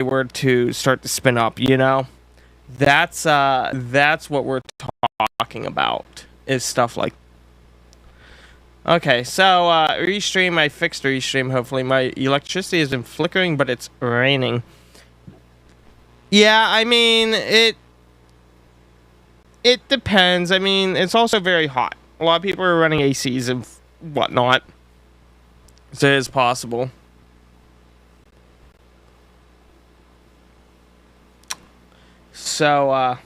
were to start to spin up, you know? That's what we're talking about, is stuff like. Okay, so Restream, I fixed Restream. Hopefully my electricity has been flickering, but it's raining. Yeah, I mean, it depends. I mean, it's also very hot. A lot of people are running ACs and whatnot, so it is possible. So,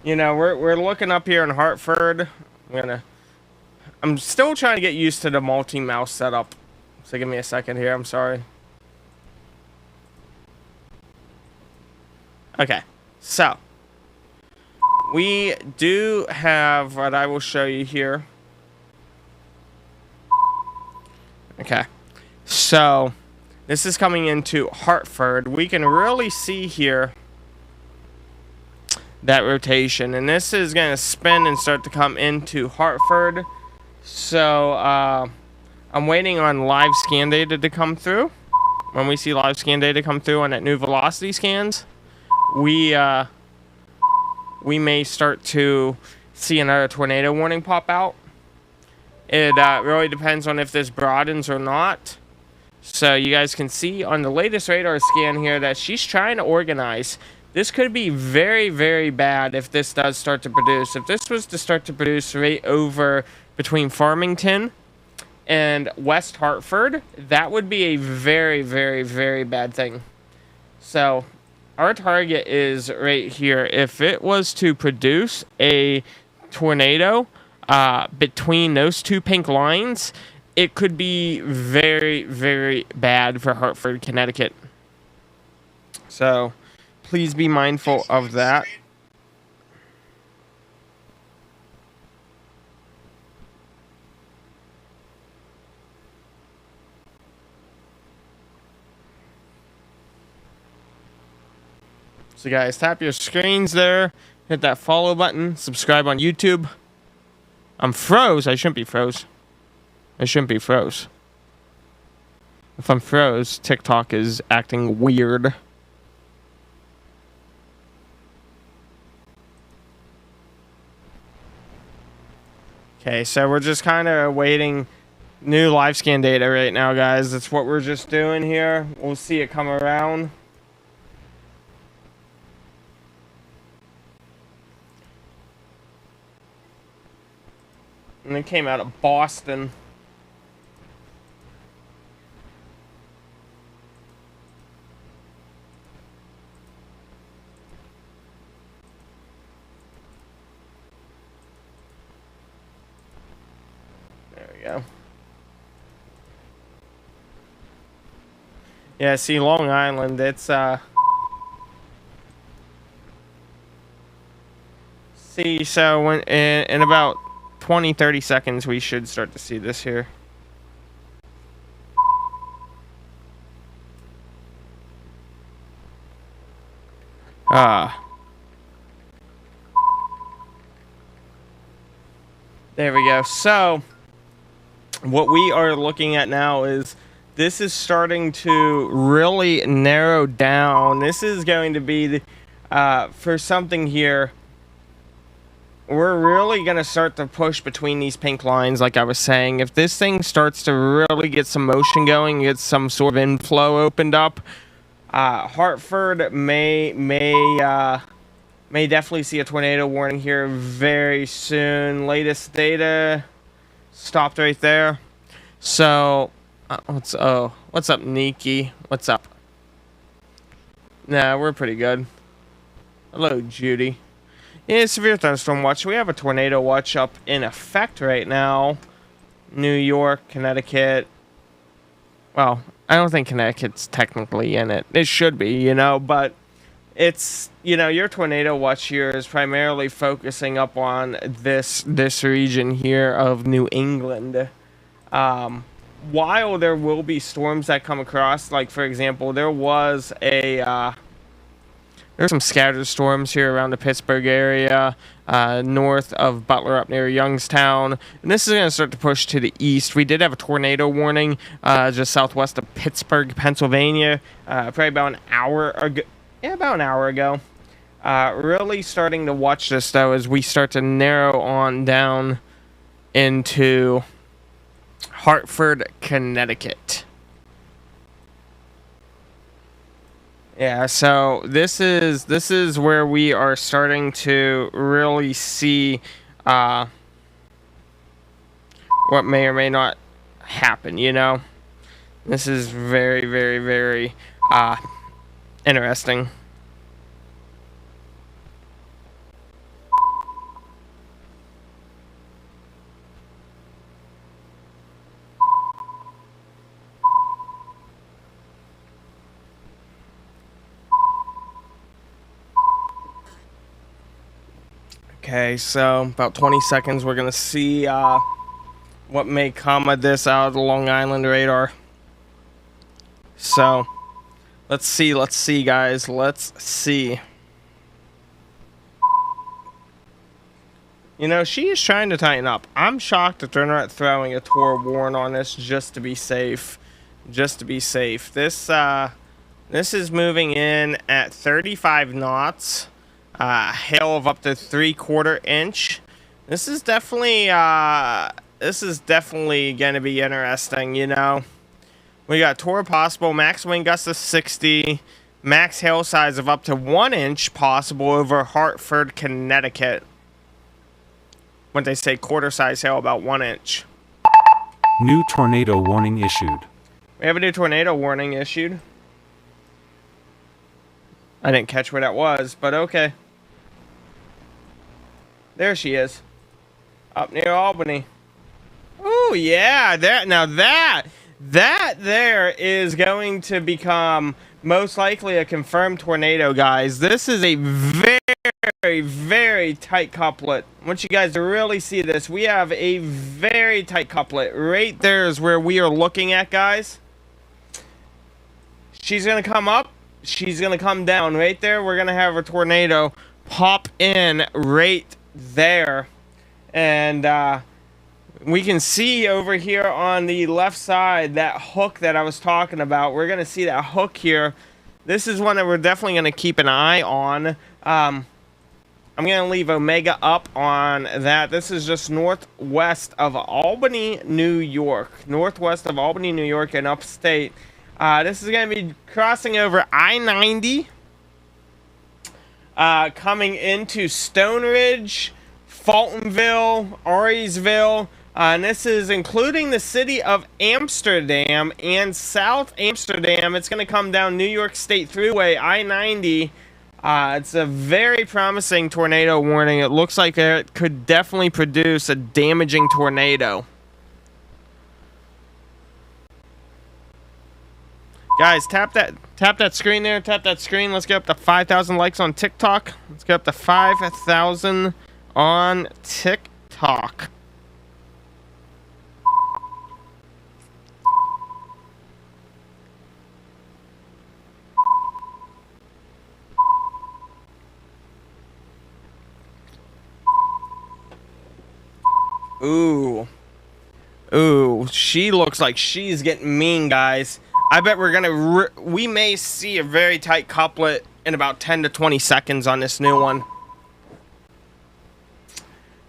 you know, we're looking up here in Hartford. I'm still trying to get used to the multi-mouse setup. So give me a second here. I'm sorry. Okay, so we do have what I will show you here. Okay, so this is coming into Hartford. We can really see here that rotation, and this is going to spin and start to come into Hartford. So I'm waiting on live scan data to come through. When we see live scan data come through on that new velocity scans, we may start to see another tornado warning pop out. It really depends on if this broadens or not. So you guys can see on the latest radar scan here that she's trying to organize. This could be very, very bad if this does start to produce. If this was to start to produce right over between Farmington and West Hartford, that would be a very, very, very bad thing. So our target is right here. If it was to produce a tornado between those two pink lines, it could be very, very bad for Hartford, Connecticut. So please be mindful of that. So guys, tap your screens there, hit that follow button, subscribe on YouTube. I'm froze. I shouldn't be froze. I shouldn't be froze. If I'm froze, TikTok is acting weird. Okay, so we're just kind of waiting new live scan data right now, guys. That's what we're just doing here. We'll see it come around. And it came out of Boston. There we go. Yeah, see, Long Island, it's, see, so when, in about 20-30 seconds, we should start to see this here. There we go. So what we are looking at now is this is starting to really narrow down. This is going to be the, for something here. We're really going to start to push between these pink lines, like I was saying. If this thing starts to really get some motion going, get some sort of inflow opened up, Hartford may definitely see a tornado warning here very soon. Latest data stopped right there. So, what's up, Nikki? What's up? Nah, we're pretty good. Hello, Judy. Yeah, severe thunderstorm watch. We have a tornado watch up in effect right now. New York, Connecticut. Well, I don't think Connecticut's technically in it. It should be, you know, but it's, you know, your tornado watch here is primarily focusing up on this region here of New England. While there will be storms that come across, like for example, there was There's some scattered storms here around the Pittsburgh area, north of Butler up near Youngstown. And this is going to start to push to the east. We did have a tornado warning just southwest of Pittsburgh, Pennsylvania, probably about an hour ago. Yeah, about an hour ago. Really starting to watch this, though, as we start to narrow on down into Hartford, Connecticut. Yeah, so this is where we are starting to really see what may or may not happen, you know? This is very, very, very interesting. Okay, so about 20 seconds, we're gonna see what may come of this out of the Long Island radar. So, let's see, guys, let's see. You know, she is trying to tighten up. I'm shocked that they're not throwing a Tor warn on this just to be safe. Just to be safe. This is moving in at 35 knots. Hail of up to 3/4 inch. This is definitely going to be interesting, you know. We got Tor possible, max wind gust of 60, max hail size of up to 1 inch possible over Hartford, Connecticut. When they say quarter size hail, about 1 inch. New tornado warning issued. We have a new tornado warning issued. I didn't catch where that was, but okay. There she is. Up near Albany. Oh, yeah. That there is going to become most likely a confirmed tornado, guys. This is a very, very tight couplet. I want you guys to really see this. We have a very tight couplet. Right there is where we are looking at, guys. She's going to come up. She's going to come down. Right there, we're going to have a tornado pop in right there. And we can see over here on the left side that hook that I was talking about. We're going to see that hook here. This is one that we're definitely going to keep an eye on. I'm going to leave Omega up on that. This is just northwest of Albany, New York. Northwest of Albany, New York, and upstate. This is going to be crossing over I-90. Coming into Stone Ridge, Fultonville, Auriesville. And this is including the city of Amsterdam and South Amsterdam. It's going to come down New York State Thruway, I-90. It's a very promising tornado warning. It looks like it could definitely produce a damaging tornado. Guys, tap that screen there. Tap that screen. Let's get up to 5,000 likes on TikTok. Let's get up to 5,000 on TikTok. Ooh. Ooh, she looks like she's getting mean, guys. I bet we may see a very tight couplet in about 10 to 20 seconds on this new one.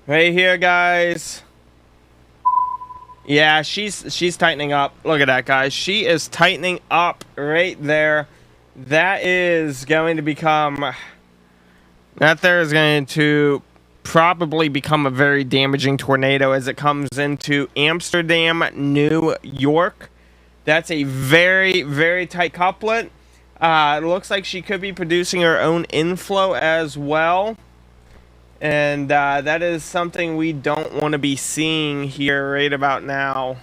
Right here, guys. Yeah, she's tightening up. Look at that, guys. She is tightening up right there. That is going to become... That there is going to probably become a very damaging tornado as it comes into Amsterdam, New York. That's a very, very tight couplet. It looks like she could be producing her own inflow as well. And that is something we don't want to be seeing here right about now.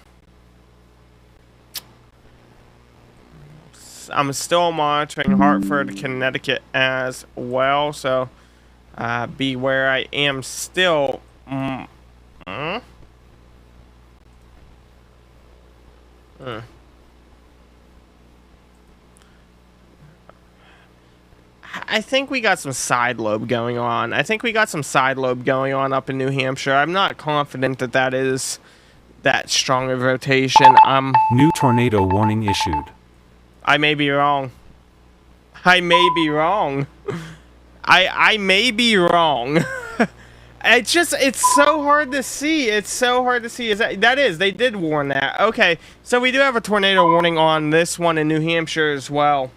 I'm still monitoring Hartford, Connecticut as well. So beware, I am still... I think we got some side lobe going on. I think we got some side lobe going on up in New Hampshire. I'm not confident that that is that strong of rotation. New tornado warning issued. I may be wrong. I may be wrong. I may be wrong. It's so hard to see. It's so hard to see. They did warn that. Okay, so we do have a tornado warning on this one in New Hampshire as well.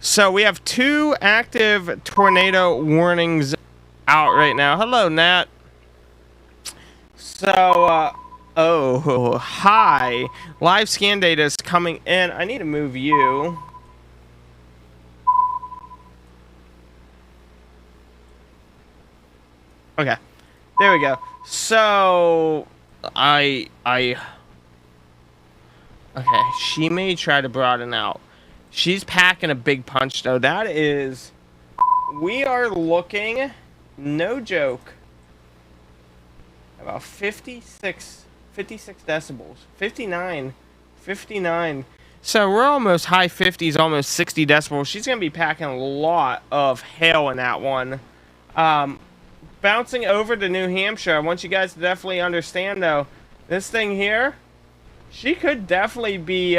So we have 2 active tornado warnings out right now. Hello, Nat. So, oh, hi. Live scan data is coming in. I need to move you. Okay, there we go. So, okay, she may try to broaden out. She's packing a big punch, though. We are looking, no joke, about 56 decibels. 59. So we're almost high 50s, almost 60 decibels. She's going to be packing a lot of hail in that one. Bouncing over to New Hampshire, I want you guys to definitely understand, though, this thing here, she could definitely be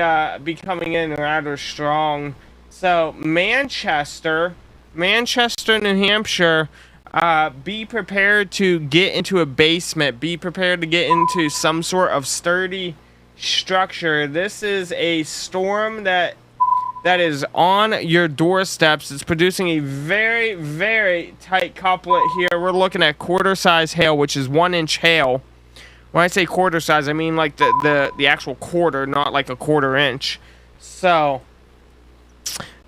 coming in rather strong. So Manchester, New Hampshire, be prepared to get into a basement. Be prepared to get into some sort of sturdy structure. This is a storm that is on your doorsteps. It's producing a very, very tight couplet here. We're looking at quarter-size hail, which is 1-inch hail. When I say quarter size, I mean like the actual quarter, not like a quarter inch. So,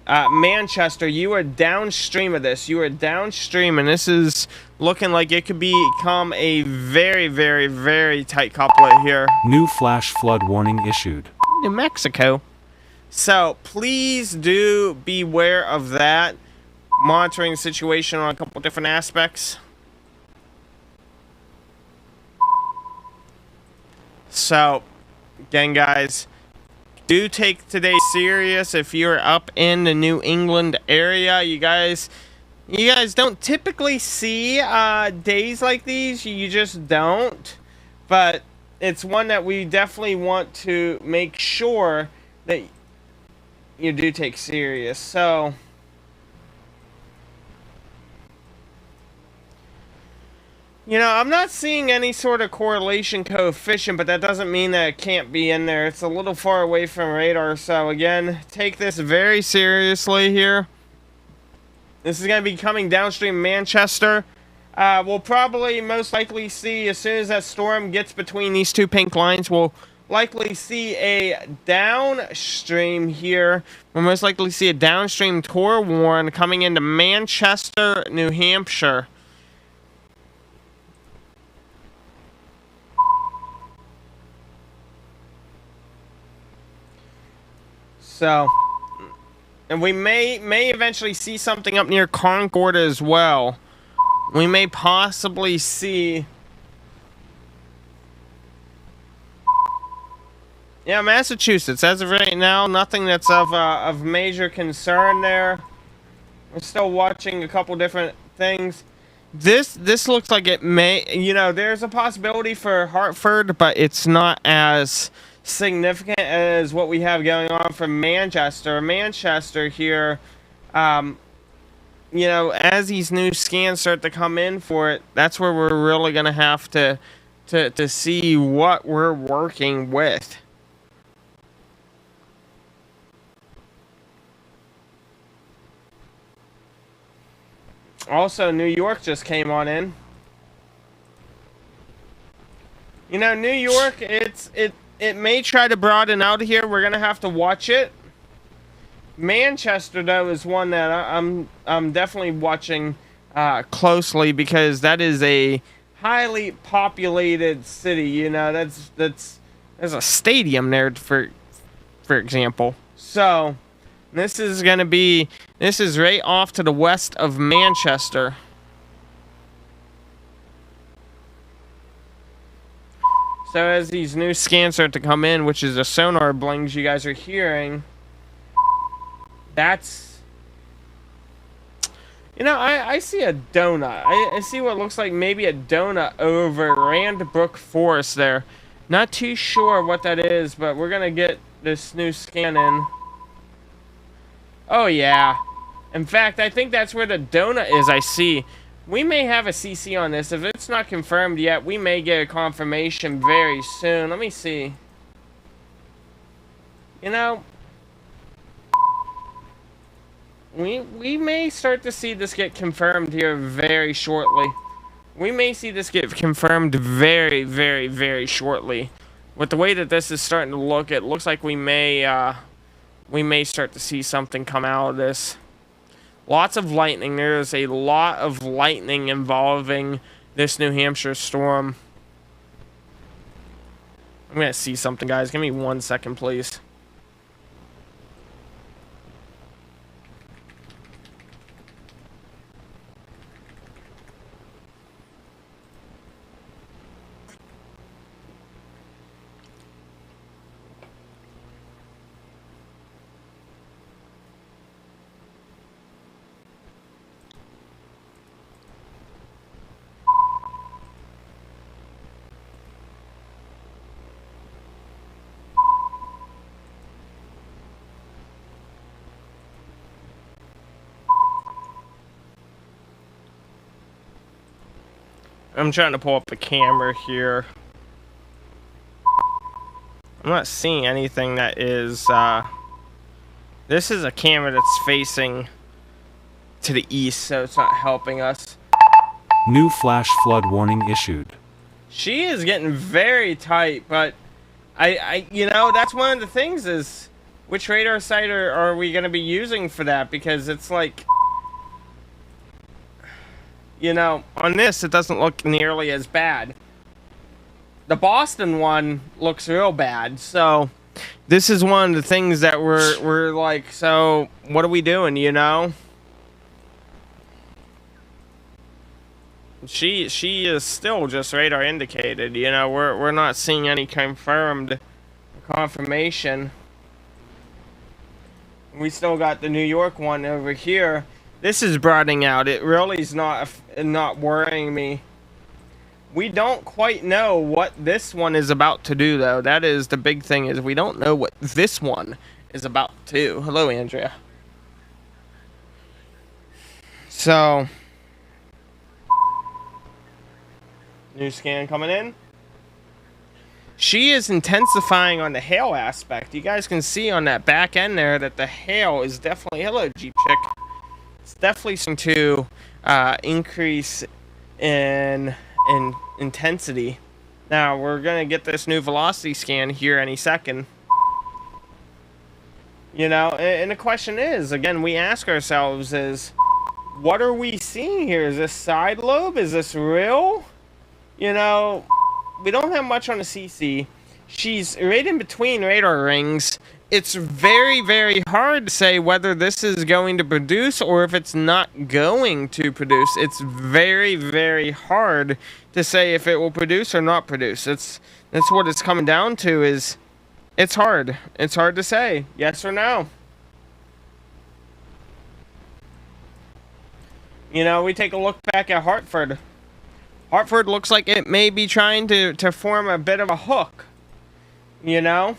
Manchester, you are downstream of this. You are downstream, and this is looking like it could become a very, very, very tight couplet here. New flash flood warning issued. New Mexico. So, please do beware of that. Monitoring the situation on a couple different aspects. So, again, guys, do take today serious. If you're up in the New England area, you guys don't typically see days like these. You just don't. But it's one that we definitely want to make sure that you do take serious. So, you know, I'm not seeing any sort of correlation coefficient, but that doesn't mean that it can't be in there. It's a little far away from radar, so again, take this very seriously here. This is going to be coming downstream Manchester. We'll probably most likely see, as soon as that storm gets between these 2 pink lines, we'll likely see a downstream here. We'll most likely see a downstream tornado warning coming into Manchester, New Hampshire. So, and we may eventually see something up near Concord as well. We may possibly see... Yeah, Massachusetts. As of right now, nothing that's of major concern there. We're still watching a couple different things. This looks like it may... You know, there's a possibility for Hartford, but it's not as significant as what we have going on for Manchester. Manchester here, you know, as these new scans start to come in for it, that's where we're really going to have to see what we're working with. Also, New York just came on in. You know, New York, it may try to broaden out here. We're gonna have to watch it. Manchester, though, is one that I'm definitely watching closely, because that is a highly populated city. You know, there's a stadium there for example. So this is right off to the west of Manchester. So as these new scans start to come in, which is the sonar blings you guys are hearing, that's You know, I see a donut. I see what looks like maybe a donut over Randbrook Forest there. Not too sure what that is, but we're gonna get this new scan in. Oh yeah. In fact, I think that's where the donut is. I see. We may have a CC on this. If it's not confirmed yet, we may get a confirmation very soon. Let me see. You know, we may start to see this get confirmed here very shortly. We may see this get confirmed very, very, very shortly. With the way that this is starting to look, it looks like we may start to see something come out of this. Lots of lightning. There is a lot of lightning involving this New Hampshire storm. I'm gonna see something, guys. Give me 1 second, please. I'm trying to pull up the camera here. I'm not seeing anything that is, this is a camera that's facing to the east, so it's not helping us. New flash flood warning issued. She is getting very tight, but you know, that's one of the things is, which radar site are we going to be using for that? Because it's like, you know, on this, it doesn't look nearly as bad. The Boston one looks real bad, so this is one of the things that we're like, so what are we doing, you know? She is still just radar indicated, you know, we're not seeing any confirmed confirmation. We still got the New York one over here. This is broadening out. It really is not worrying me. We don't quite know what this one is about to do, though. That is the big thing, is we don't know what this one is about to do. Hello, Andrea. So, new scan coming in. She is intensifying on the hail aspect. You guys can see on that back end there that the hail is definitely... Hello, Jeep Chick. It's definitely starting to increase in intensity. Now, we're going to get this new velocity scan here any second. You know, and the question is, again, we ask ourselves is, what are we seeing here? Is this side lobe? Is this real? You know, we don't have much on the CC. She's right in between radar rings. It's very, very hard to say whether this is going to produce or if it's not going to produce. It's very, very hard to say if it will produce or not produce. That's what it's coming down to, is it's hard. It's hard to say yes or no. You know, we take a look back at Hartford. Hartford looks like it may be trying to form a bit of a hook. You know?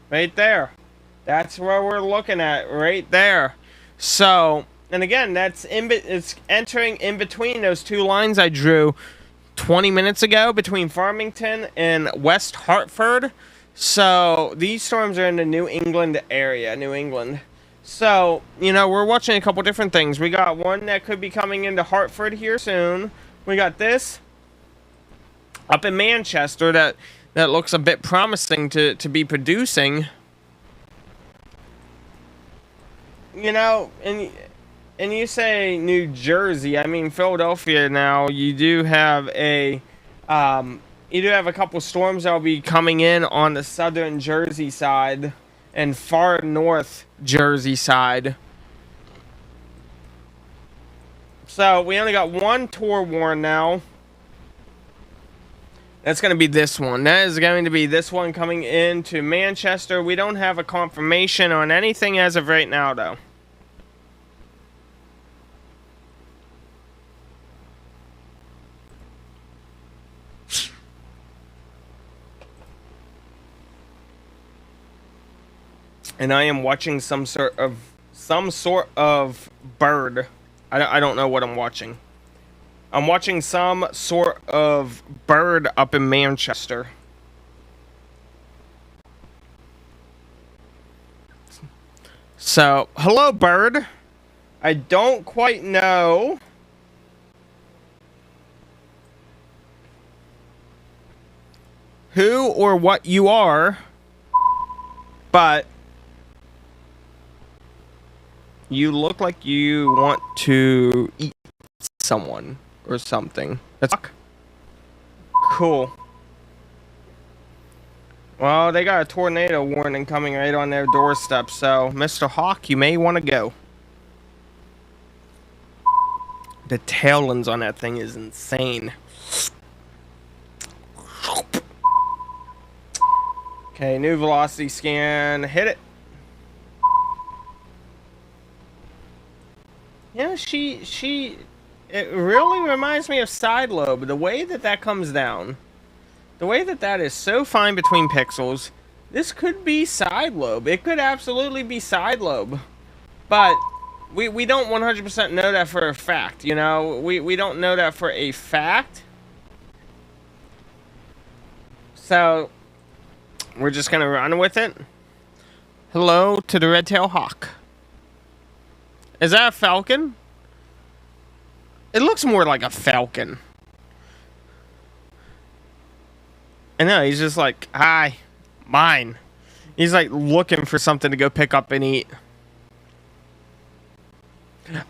Right there. That's where we're looking at, right there. So, and again, it's entering in between those two lines I drew 20 minutes ago between Farmington and West Hartford. So, these storms are in the New England area, New England. So, you know, we're watching a couple different things. We got one that could be coming into Hartford here soon. We got this up in Manchester that looks a bit promising to be producing. You know, and you say New Jersey. I mean, Philadelphia now, you do have a couple storms that will be coming in on the southern Jersey side and far north Jersey side. So, we only got one tour warn now. That's going to be this one. That is going to be this one coming into Manchester. We don't have a confirmation on anything as of right now, though. and I am watching some sort of bird. I don't know what I'm watching. I'm watching some sort of bird up in Manchester. So, hello, bird. I don't quite know who or what you are, but you look like you want to eat someone or something. That's cool. Well, they got a tornado warning coming right on their doorstep, so Mr. Hawk, you may want to go. The tail ends on that thing is insane. Okay, new velocity scan. Hit it. Yeah, it really reminds me of Side Lobe. The way that comes down. The way that is so fine between pixels. This could be Side Lobe. It could absolutely be Side Lobe. But we don't 100% know that for a fact, you know? We don't know that for a fact. So, we're just gonna run with it. Hello to the red-tailed hawk. Is that a falcon? It looks more like a falcon. I know, he's just like, hi, mine. He's like looking for something to go pick up and eat.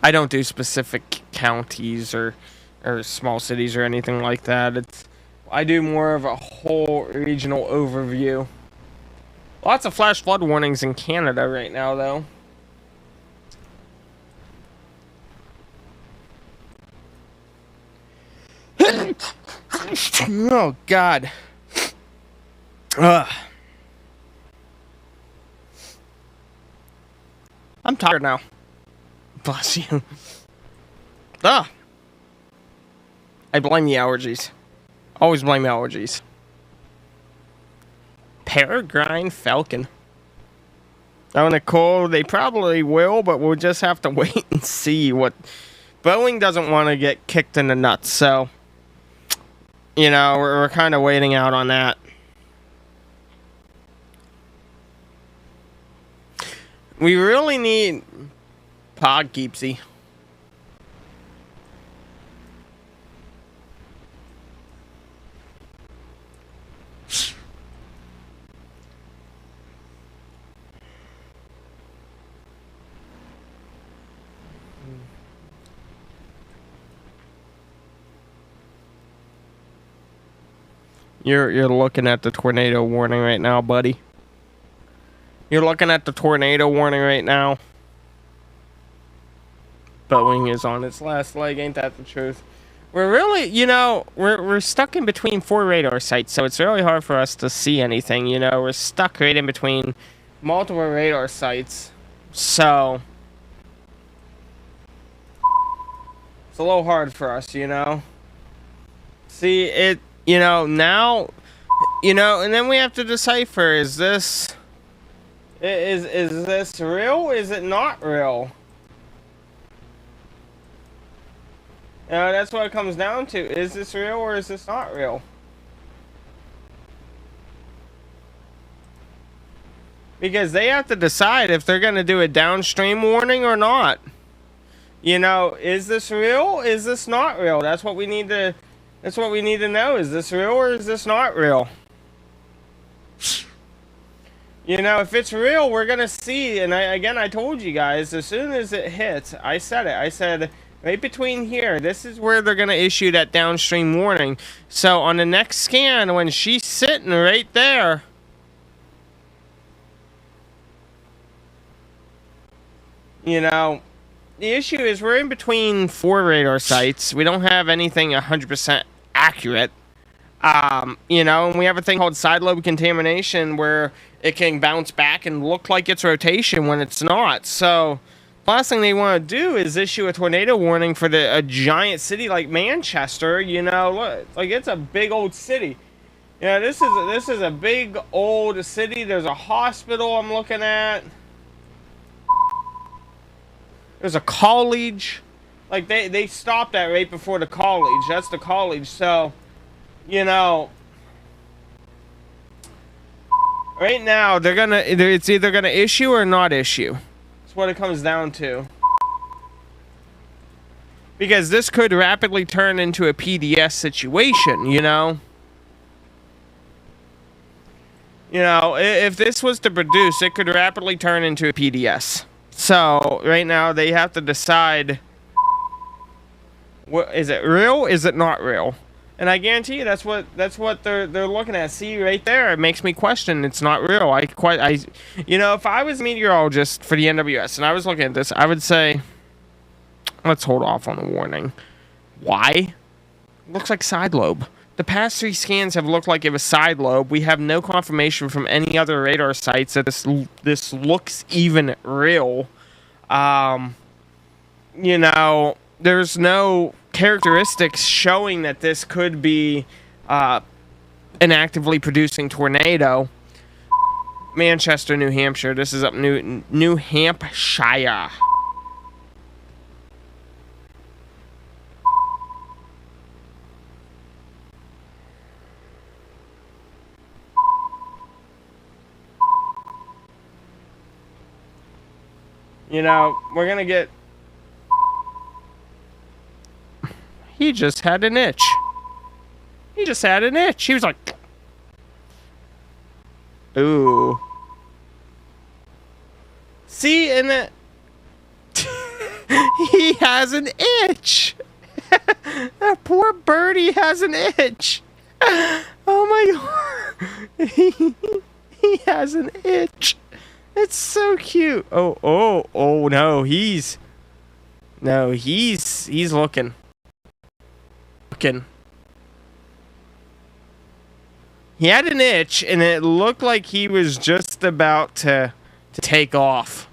I don't do specific counties or small cities or anything like that. I do more of a whole regional overview. Lots of flash flood warnings in Canada right now, though. Oh, God. Ugh. I'm tired now. Bless you. Ugh. I blame the allergies. Always blame allergies. Peregrine falcon. Oh, Nicole, they probably will, but we'll just have to wait and see what... Boeing doesn't want to get kicked in the nuts, so... You know, we're kind of waiting out on that. We really need... Podkeepsy. You're looking at the tornado warning right now, buddy. You're looking at the tornado warning right now. Boeing is on its last leg, ain't that the truth? We're really, you know, we're stuck in between 4 radar sites, so it's really hard for us to see anything, you know. We're stuck right in between multiple radar sites. So it's a little hard for us, you know. See, it, you know, now, you know, and then we have to decipher, is this real? Is it not real? You know, that's what it comes down to. Is this real or is this not real? Because they have to decide if they're going to do a downstream warning or not. You know, is this real? Is this not real? That's what we need to know. Is this real or is this not real? You know, if it's real, we're going to see. And I told you guys, as soon as it hits, I said, right between here, this is where they're going to issue that downstream warning. So on the next scan, when she's sitting right there, you know, the issue is we're in between 4 radar sites. We don't have anything 100% accurate. You know, and we have a thing called side lobe contamination where it can bounce back and look like it's rotation when it's not. So the last thing they want to do is issue a tornado warning for a giant city like Manchester. You know, look, like it's a big old city. Yeah, this is a big old city. There's a hospital I'm looking at. There's a college. Like, they stopped that right before the college. That's the college. So, you know, right now, it's either gonna issue or not issue. That's what it comes down to. Because this could rapidly turn into a PDS situation, you know? You know, if this was to produce, it could rapidly turn into a PDS. So, right now, they have to decide, what is it real? Is it not real? And I guarantee you that's what they're looking at. See, right there, it makes me question it's not real. You know, if I was a meteorologist for the NWS and I was looking at this, I would say, let's hold off on the warning. Why? Looks like side lobe. The past 3 scans have looked like it was side lobe. We have no confirmation from any other radar sites that this looks even real. You know, there's no characteristics showing that this could be an actively producing tornado. Manchester, New Hampshire. This is up New Hampshire. You know, we're gonna get... He just had an itch. He just had an itch. He was like... Ooh. See, and that... He has an itch. That poor birdie has an itch. Oh my god. He has an itch. It's so cute. Oh no, he's looking. He had an itch and it looked like he was just about to take off.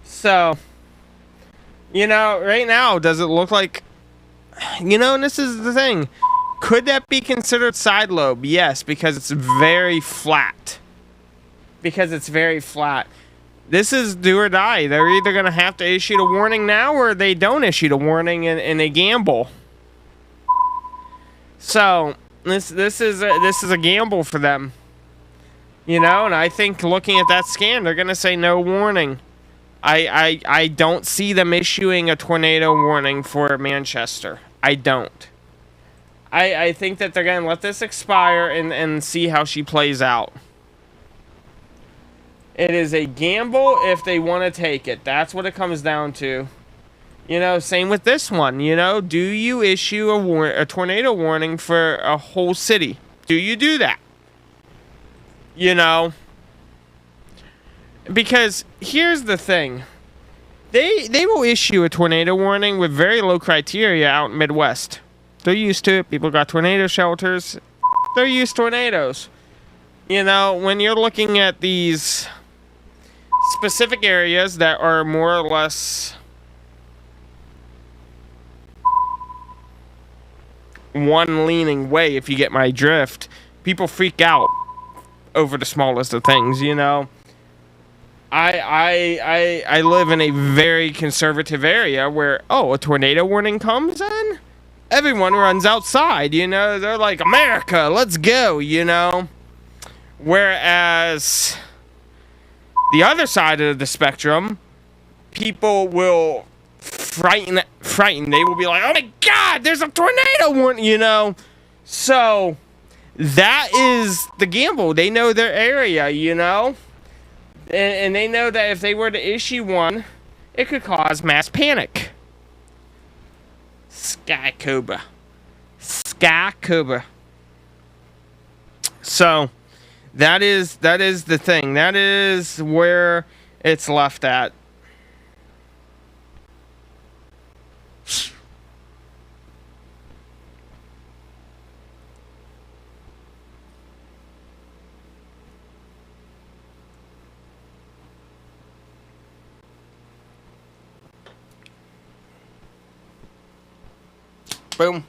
So, you know, right now, does it look like... You know, and this is the thing. Could that be considered side lobe? Yes, because it's very flat. Because it's very flat. This is do or die. They're either going to have to issue the warning now or they don't issue the warning and they gamble. So, this is a gamble for them. You know, and I think looking at that scan, they're going to say no warning. I don't see them issuing a tornado warning for Manchester. I don't. I think that they're going to let this expire and see how she plays out. It is a gamble if they want to take it. That's what it comes down to. You know, same with this one. You know, do you issue a tornado warning for a whole city? Do you do that? You know... Because here's the thing. They will issue a tornado warning with very low criteria out in Midwest. They're used to it. People got tornado shelters. They're used to tornadoes. You know, when you're looking at these specific areas that are more or less one leaning way, if you get my drift, people freak out over the smallest of things, you know. I live in a very conservative area where, a tornado warning comes in, everyone runs outside, you know. They're like, America, let's go, you know. Whereas the other side of the spectrum, people will frighten. They will be like, oh my god, there's a tornado warning, you know. So that is the gamble. They know their area, you know. And they know that if they were to issue one, it could cause mass panic. Sky Cobra. So, that is the thing. That is where it's left at. Boom.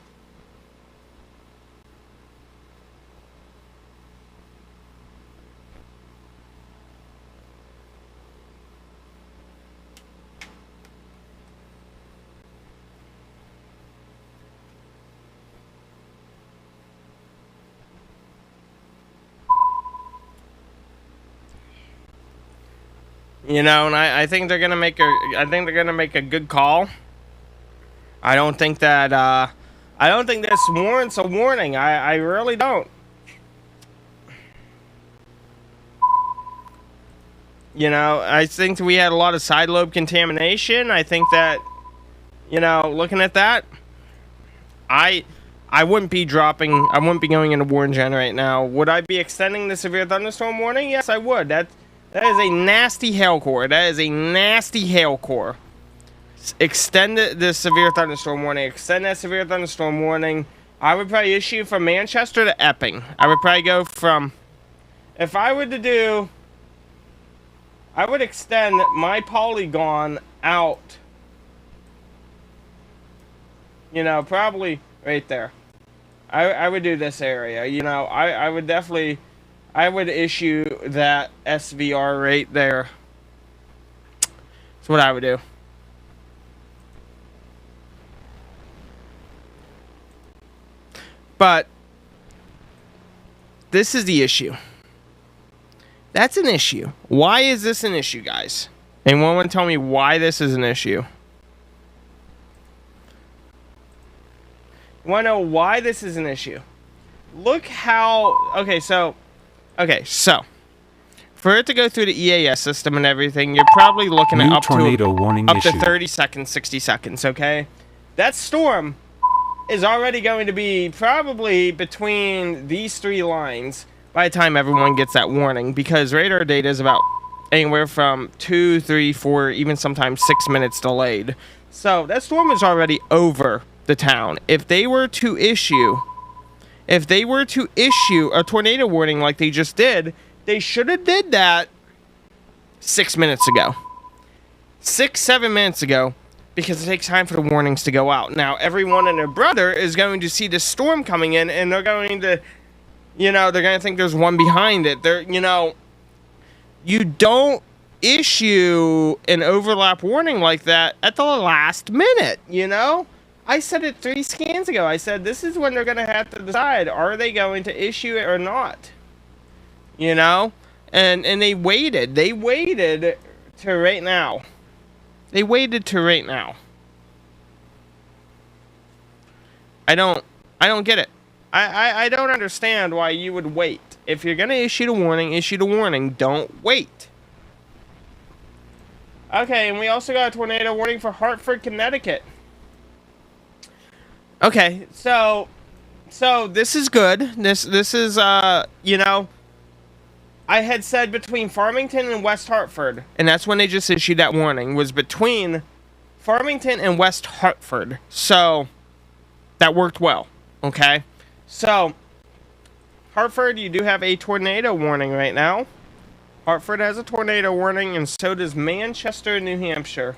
You know, and I think they're gonna make a good call. I don't think this warrants a warning. I really don't. You know, I think we had a lot of side lobe contamination. I think that, you know, looking at that, I wouldn't be going into warning gen right now. Would I be extending the severe thunderstorm warning? Yes, I would. That is a nasty hail core. That is a nasty hail core. Extend the severe thunderstorm warning. Extend that severe thunderstorm warning. I would probably issue from Manchester to Epping. I would probably go from, if I were to do, I would extend my polygon out, you know, probably right there. I would do this area, you know, I would definitely, I would issue that SVR right there. That's what I would do. But this is the issue. That's an issue. Why is this an issue, guys? Anyone want to tell me why this is an issue? You want to know why this is an issue? Look how... Okay, so... For it to go through the EAS system and everything, you're probably looking at up to 30 seconds, 60 seconds, okay? That storm is already going to be probably between these three lines by the time everyone gets that warning, because radar data is about anywhere from 2, 3, 4, even sometimes 6 minutes delayed. So that storm is already over the town. If they were to issue a tornado warning like they just did, they should have did that 6 minutes ago. 6, 7 minutes ago, because it takes time for the warnings to go out. Now, everyone and their brother is going to see the storm coming in, and they're going to, you know, they're going to think there's one behind it. They're, you know, you don't issue an overlap warning like that at the last minute, you know? I said it 3 scans ago. I said this is when they're going to have to decide, are they going to issue it or not? You know? And they waited. They waited to right now. They waited to right now. I don't get it. I don't understand why you would wait. If you're going to issue the warning, issue the warning. Don't wait. Okay, and we also got a tornado warning for Hartford, Connecticut. Okay, so this is good. This is, you know, I had said between Farmington and West Hartford, and that's when they just issued that warning, was between Farmington and West Hartford. So that worked well, okay? So Hartford, you do have a tornado warning right now. Hartford has a tornado warning, and so does Manchester, New Hampshire.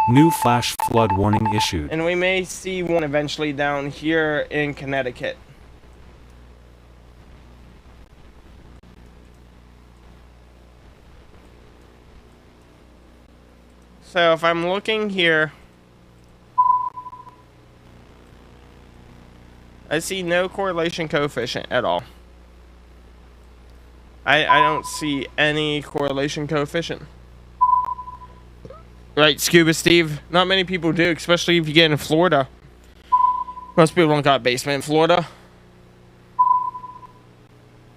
New flash flood warning issued. And we may see one eventually down here in Connecticut. So if I'm looking here, I see no correlation coefficient at all. I don't see any correlation coefficient. Right, Scuba Steve? Not many people do, especially if you get in Florida. Most people don't got a basement in Florida.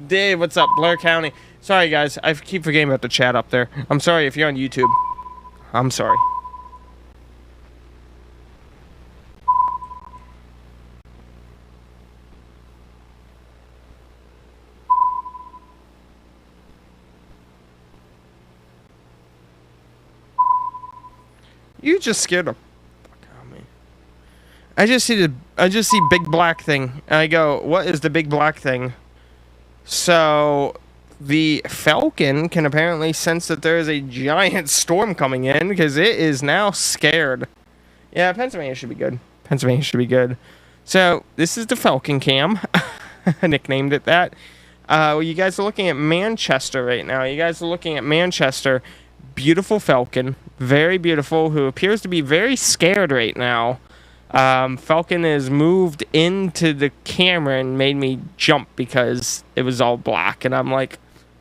Dave, what's up? Blair County. Sorry, guys. I keep forgetting about the chat up there. I'm sorry if you're on YouTube. I'm sorry. You just scared the fuck out of me. I just see big black thing. And I go, what is the big black thing? So the Falcon can apparently sense that there is a giant storm coming in because it is now scared. Yeah, Pennsylvania should be good. Pennsylvania should be good. So this is the Falcon Cam. I nicknamed it that. Well, you guys are looking at Manchester right now. You guys are looking at Manchester. Beautiful Falcon, very beautiful, who appears to be very scared right now. Falcon has moved into the camera and made me jump because it was all black, and I'm like,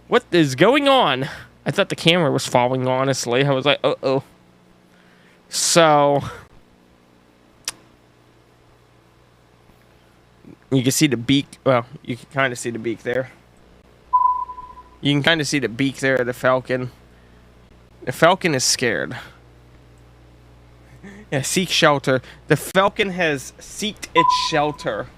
what is going on? I thought the camera was falling, honestly. I was like, uh-oh. So, you can see the beak. Well, you can kind of see the beak there. You can kind of see the beak there of the falcon. The falcon is scared. Yeah, seek shelter. The falcon has seeked its shelter.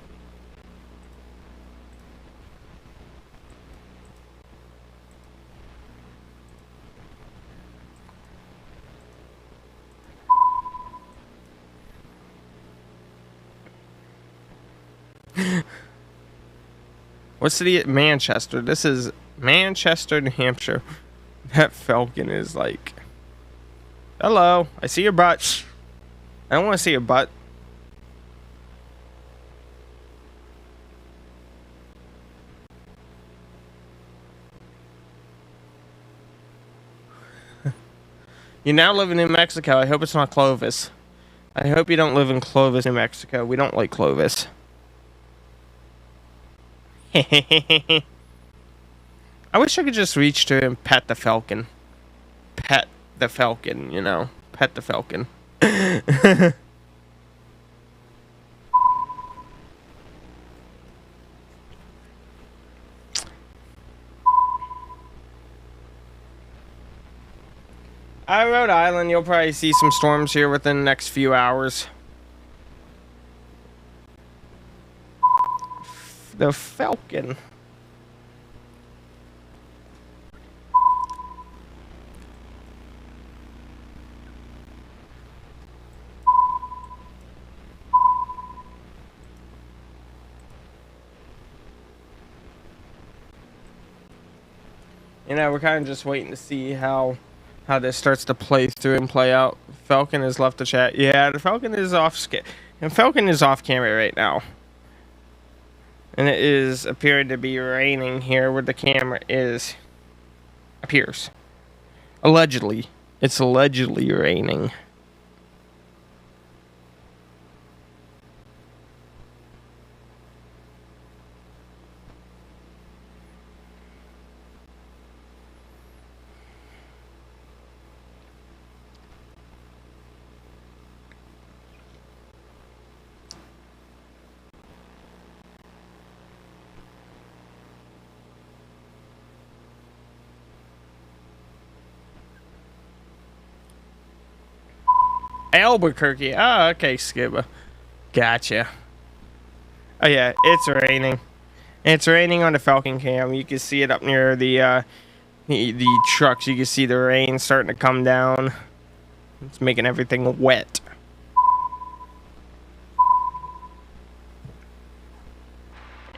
What city? Manchester. This is Manchester, New Hampshire. That falcon is like, hello, I see your butt. I don't want to see your butt. You're now living in Mexico. I hope it's not Clovis. I hope you don't live in Clovis, New Mexico. We don't like Clovis. I wish I could just reach to and pet the falcon. Pet the falcon, you know. Pet the falcon. Rhode Island, you'll probably see some storms here within the next few hours. The falcon. You know, we're kind of just waiting to see how this starts to play through and play out. Falcon has left the chat. Yeah, the Falcon is and Falcon is off camera right now. And it is appearing to be raining here where the camera is. Appears. Allegedly. It's allegedly raining. Albuquerque. Oh, okay, Scuba. Gotcha. Oh, yeah, it's raining. It's raining on the Falcon cam. You can see it up near the trucks. You can see the rain starting to come down. It's making everything wet.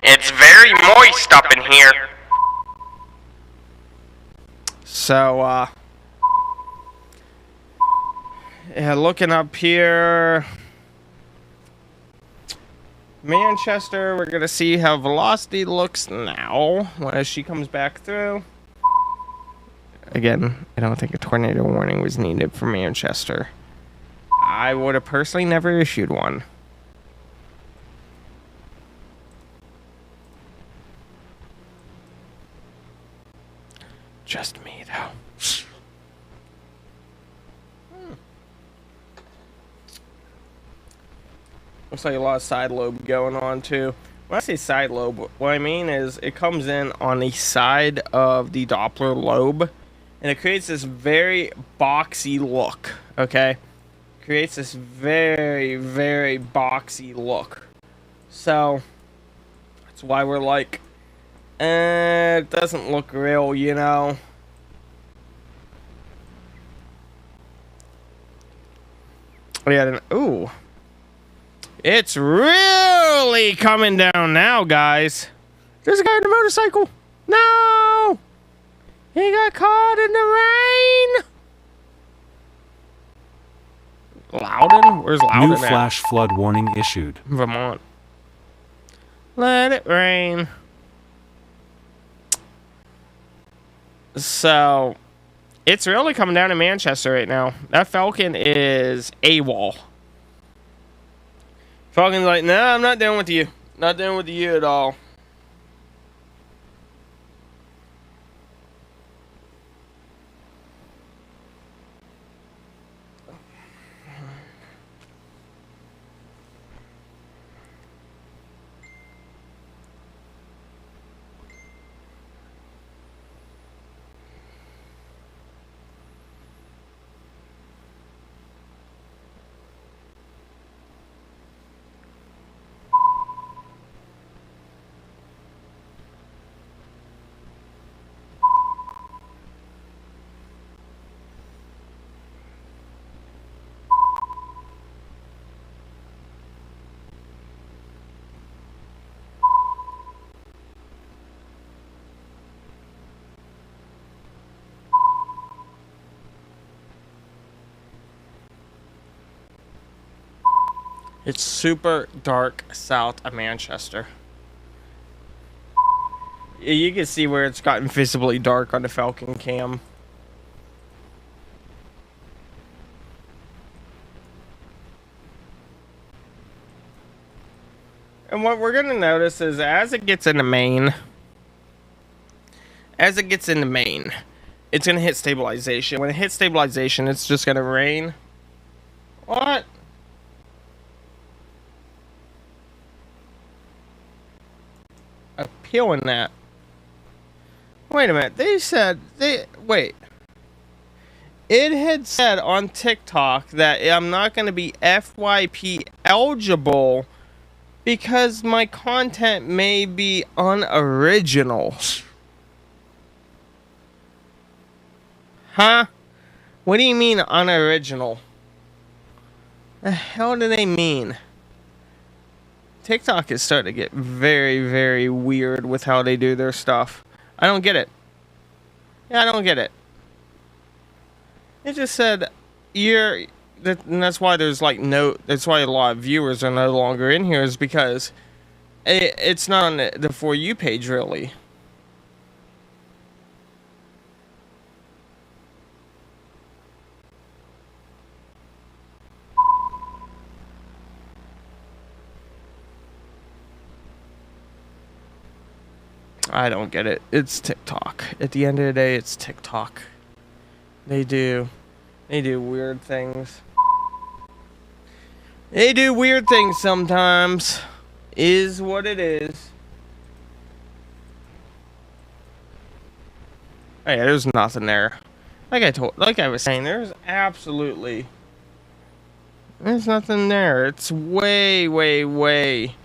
It's very moist up in here. So, yeah, looking up here, Manchester, we're going to see how Velocity looks now as she comes back through. Again, I don't think a tornado warning was needed for Manchester. I would have personally never issued one. Just me, though. Looks like a lot of side lobe going on too. When I say side lobe, what I mean is it comes in on the side of the Doppler lobe, and it creates this very boxy look. Okay, creates this very, very boxy look. So that's why we're like, it doesn't look real, you know. Yeah. Then, ooh. It's really coming down now, guys. There's a guy on a motorcycle. No! He got caught in the rain. Loudon? Where's Loudon New at? flash flood warning issued. Vermont. Let it rain. So, it's really coming down in Manchester right now. That Falcon is AWOL. Falcon's like, no, I'm not down with you. Not down with you at all. It's super dark south of Manchester. You can see where it's gotten visibly dark on the Falcon cam. And what we're gonna notice is as it gets into Maine, it's gonna hit stabilization. When it hits stabilization, it's just gonna rain. What? Appealing that. Wait a minute. Wait. It had said on TikTok that I'm not going to be FYP eligible because my content may be unoriginal. Huh? What do you mean unoriginal? The hell do they mean? TikTok is starting to get very, very weird with how they do their stuff. I don't get it. Yeah, I don't get it. It just said and that's why there's like that's why a lot of viewers are no longer in here, is because it's not on the For You page really. I don't get it. It's TikTok. At the end of the day, it's TikTok. They do weird things. They do weird things sometimes. Is what it is. Hey, there's nothing there. Like I was saying, there's nothing there. It's way, way, way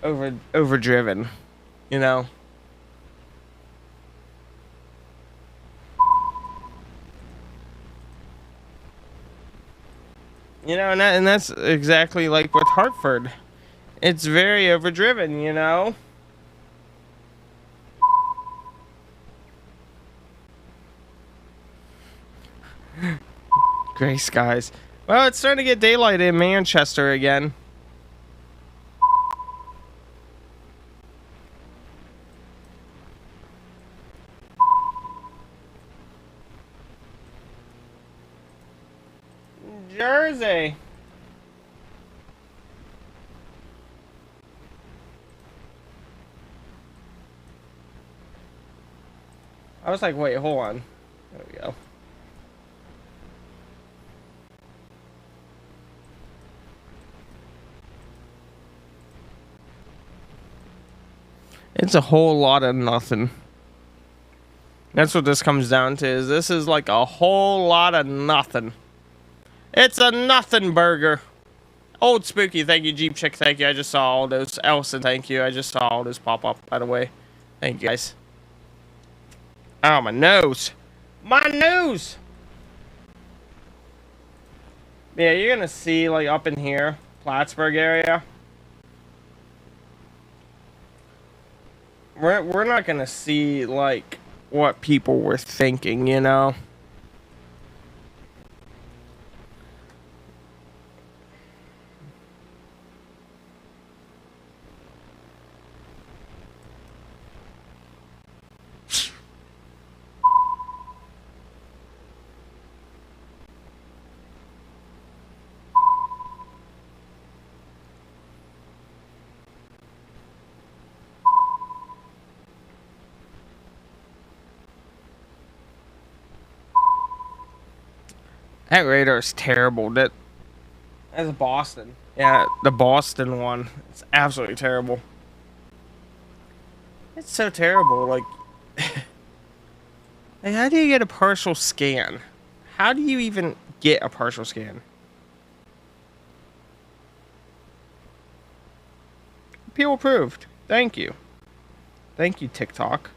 overdriven. You know? You know, and that's exactly like with Hartford. It's very overdriven, you know? Gray skies. Well, it's starting to get daylight in Manchester again. Jersey. I was like, wait, hold on. There we go. It's a whole lot of nothing. That's what this comes down to. This is like a whole lot of nothing. It's a nothing burger. Old Spooky, thank you. Jeep Chick, thank you. I just saw all those. Elson, thank you. I just saw all those pop up, by the way. Thank you, guys. Oh, my nose. My nose! Yeah, you're gonna see, like, up in here, Plattsburgh area. We're not gonna see, like, what people were thinking, you know? That radar is terrible. That's Boston. Yeah, the Boston one. It's absolutely terrible. It's so terrible. Like, like, how do you get a partial scan? How do you even get a partial scan? Appeal approved. Thank you. Thank you, TikTok.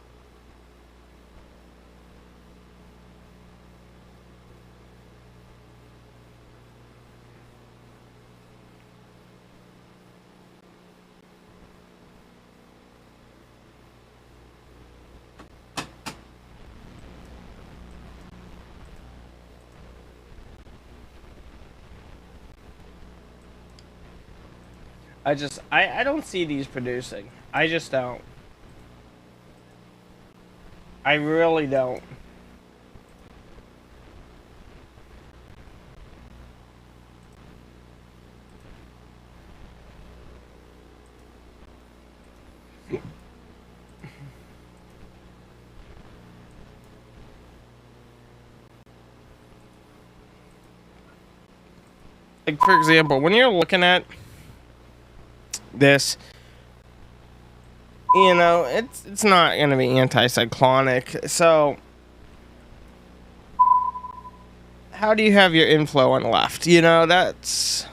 I don't see these producing. I just don't. I really don't. Like, for example, when you're looking at this, you know, it's not going to be anticyclonic. So, how do you have your inflow on the left? You know, that's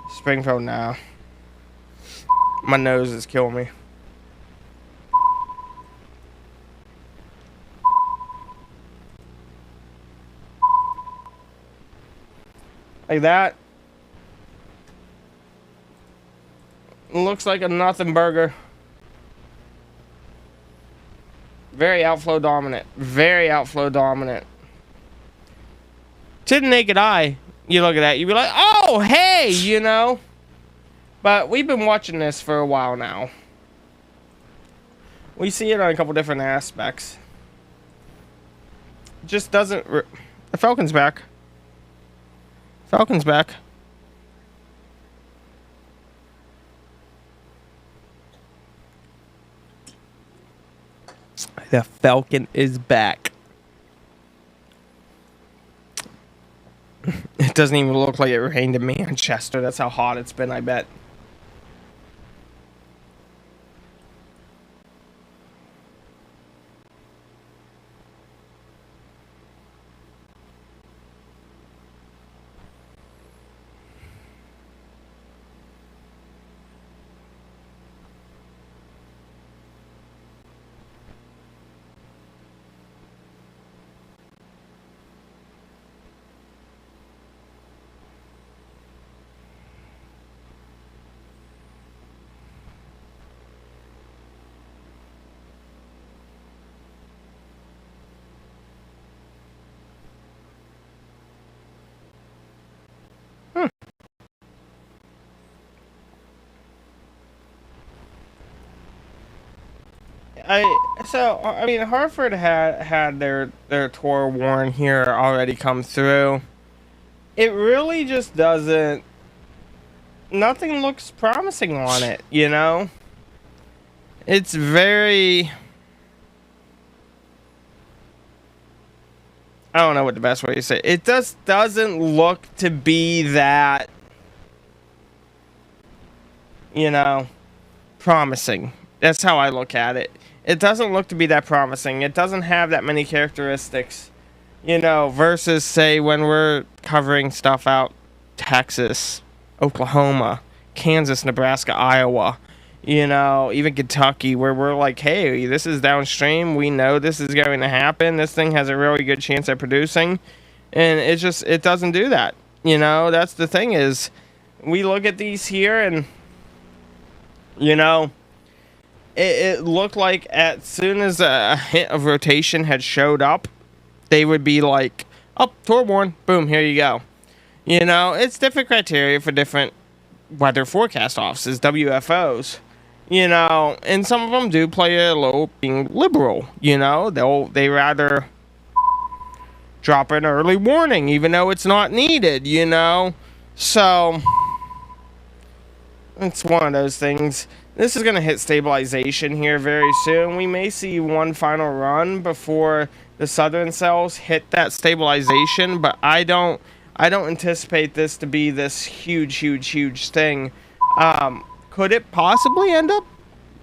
Springfield now. My nose is killing me. Like that. Looks like a nothing burger. Very outflow dominant. Very outflow dominant. To the naked eye, you look at that, you'd be like, oh, hey, you know. But we've been watching this for a while now. We see it on a couple different aspects. Just doesn't... The Falcon's back. Falcon's back. The Falcon is back. It doesn't even look like it rained in Manchester. That's how hot it's been, I bet. I mean, Hartford had their tour warn here already come through. It really just doesn't. Nothing looks promising on it, you know. It's very. I don't know what the best way to say it. It just doesn't look to be that, you know, promising. That's how I look at it. It doesn't look to be that promising. It doesn't have that many characteristics, you know, versus, say, when we're covering stuff out Texas, Oklahoma, Kansas, Nebraska, Iowa, you know, even Kentucky, where we're like, hey, this is downstream. We know this is going to happen. This thing has a really good chance at producing. And it doesn't do that. You know, that's the thing is, we look at these here and, you know, it looked like as soon as a hint of rotation had showed up, they would be like, oh, tour warn, boom, here you go. You know, it's different criteria for different weather forecast offices, WFOs. You know, and some of them do play a little being liberal. You know, they rather drop an early warning even though it's not needed. You know, so it's one of those things. This is going to hit stabilization here very soon. We may see one final run before the southern cells hit that stabilization, but I don't anticipate this to be this huge thing. Could it possibly end up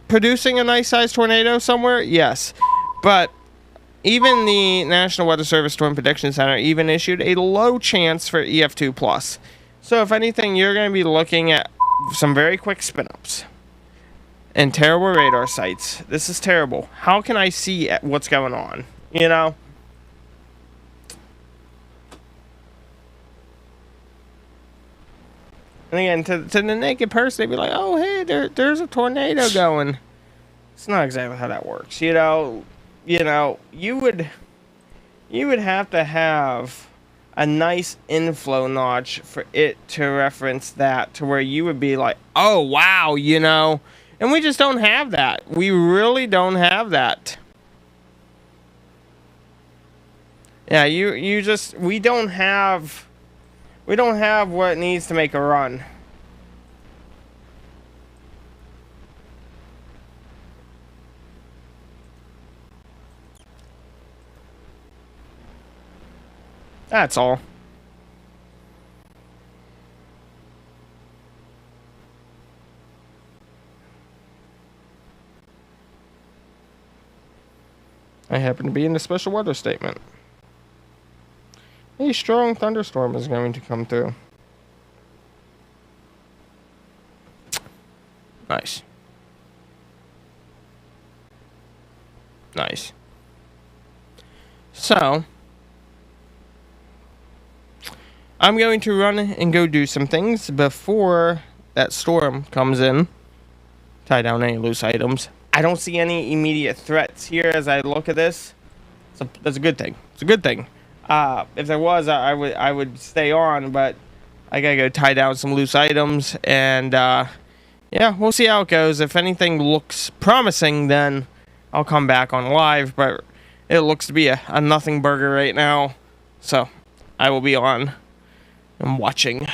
producing a nice-sized tornado somewhere? Yes. But even the National Weather Service Storm Prediction Center even issued a low chance for EF2+. So if anything, you're going to be looking at some very quick spin-ups and terrible radar sites. This is terrible. How can I see what's going on? You know? And again, to the naked person, they'd be like, oh, hey, there's a tornado going. It's not exactly how that works. You would have to have a nice inflow notch for it to reference that to where you would be like, oh wow, you know. And we just don't have that. We really don't have that. Yeah, we don't have what it needs to make a run. That's all. I happen to be in the special weather statement. A strong thunderstorm is going to come through. Nice. Nice. So, I'm going to run and go do some things before that storm comes in. Tie down any loose items. I don't see any immediate threats here as I look at this. So that's a good thing. It's a good thing. If there was, I would stay on, but I gotta go tie down some loose items, and yeah, we'll see how it goes. If anything looks promising, then I'll come back on live, but it looks to be a nothing burger right now, so I will be on and watching.